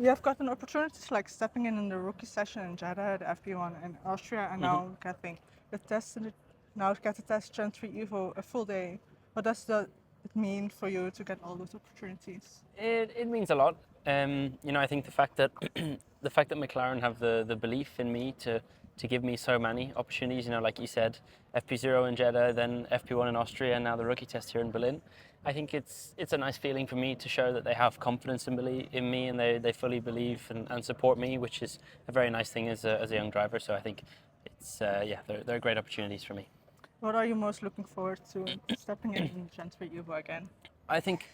You have gotten opportunities like stepping in the rookie session in Jeddah, the FP1 in Austria, and now getting the test. Now to get the test Gen 3 Evo a full day. What does it mean for you to get all those opportunities? It means a lot. I think the fact that McLaren have the belief in me to give me so many opportunities. Like you said, FP0 in Jeddah, then FP1 in Austria, and now the rookie test here in Berlin. I think it's a nice feeling for me to show that they have confidence in me, and they fully believe and support me, which is a very nice thing as a young driver. So I think it's they're great opportunities for me. What are you most looking forward to stepping in Gen 3 Evo again? I think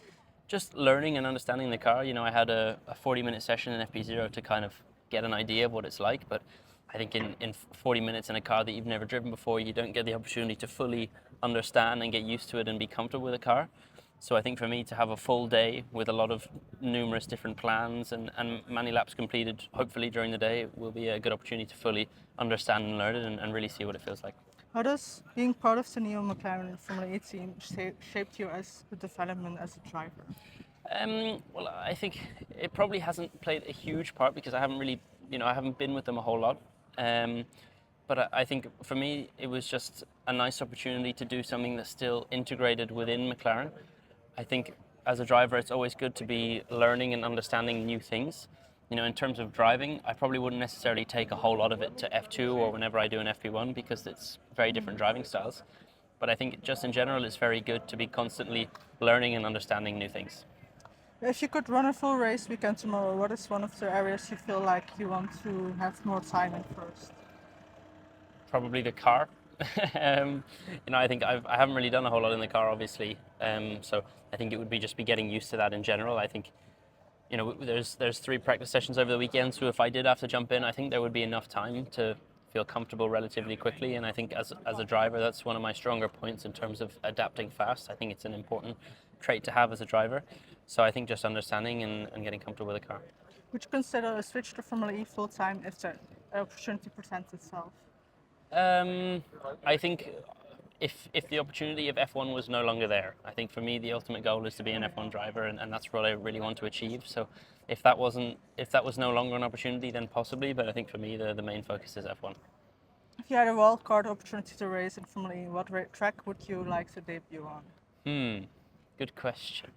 just learning and understanding the car. I had a 40-minute session in FP0 to kind of get an idea of what it's like, but I think in 40 minutes in a car that you've never driven before, you don't get the opportunity to fully understand and get used to it and be comfortable with the car. So I think for me to have a full day with a lot of numerous different plans and many laps completed, hopefully during the day, will be a good opportunity to fully understand and learn it and really see what it feels like. How does being part of the new McLaren Formula E team shaped you as the development as a driver? Well, I think it probably hasn't played a huge part because I haven't really, I haven't been with them a whole lot. But I think for me, it was just a nice opportunity to do something that's still integrated within McLaren. I think as a driver, it's always good to be learning and understanding new things. In terms of driving, I probably wouldn't necessarily take a whole lot of it to F2 or whenever I do an FP1 because it's very different driving styles. But I think just in general, it's very good to be constantly learning and understanding new things. If you could run a full race weekend tomorrow, what is one of the areas you feel like you want to have more time in first? Probably the car. I think I haven't really done a whole lot in the car, obviously. So I think it would be just be getting used to that in general. I think there's 3 practice sessions over the weekend, so if I did have to jump in, I think there would be enough time to feel comfortable relatively quickly. And I think as a driver, that's one of my stronger points in terms of adapting fast. I think it's an important trait to have as a driver. So I think just understanding and getting comfortable with the car. Would you consider a switch to Formula E full time if the opportunity presents itself? I think if the opportunity of F1 was no longer there, I think for me the ultimate goal is to be an F1 driver, and that's what I really want to achieve. So if that was no longer an opportunity, then possibly, but I think for me the main focus is F1. If you had a wild card opportunity to race in Formula E, what track would you like to debut on? Good question.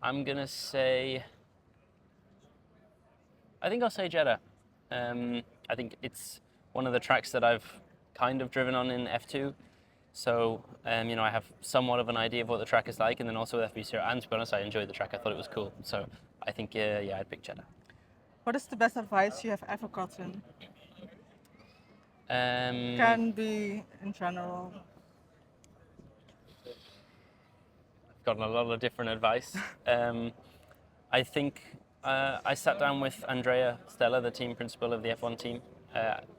I'm gonna say, I think I'll say Jeddah. I think it's one of the tracks that I've kind of driven on in F2. So, I have somewhat of an idea of what the track is like, and then also with FP0. And to be honest, I enjoyed the track. I thought it was cool. So, I think, I'd pick Jeddah. What is the best advice you have ever gotten? Um, Can be in general. I've gotten a lot of different advice. I think I sat down with Andrea Stella, the team principal of the F1 team,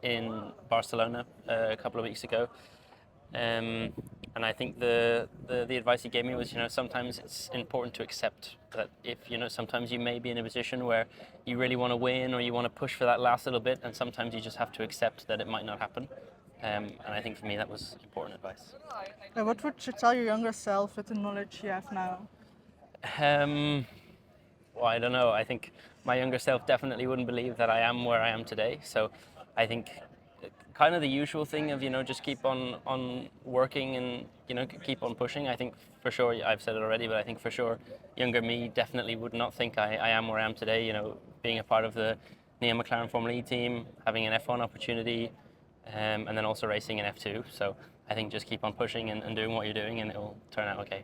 in Barcelona a couple of weeks ago. And I think the advice he gave me was, sometimes it's important to accept that if, sometimes you may be in a position where you really want to win or you want to push for that last little bit, and sometimes you just have to accept that it might not happen. And I think for me that was important advice. What would you tell your younger self with the knowledge you have now? Well, I don't know. I think my younger self definitely wouldn't believe that I am where I am today. So I think kind of the usual thing of, just keep on working and, keep on pushing. I think for sure, I've said it already, but I think for sure younger me definitely would not think I am where I am today, being a part of the NEO McLaren Formula E team, having an F1 opportunity, and then also racing in F2. So I think just keep on pushing and doing what you're doing and it will turn out okay.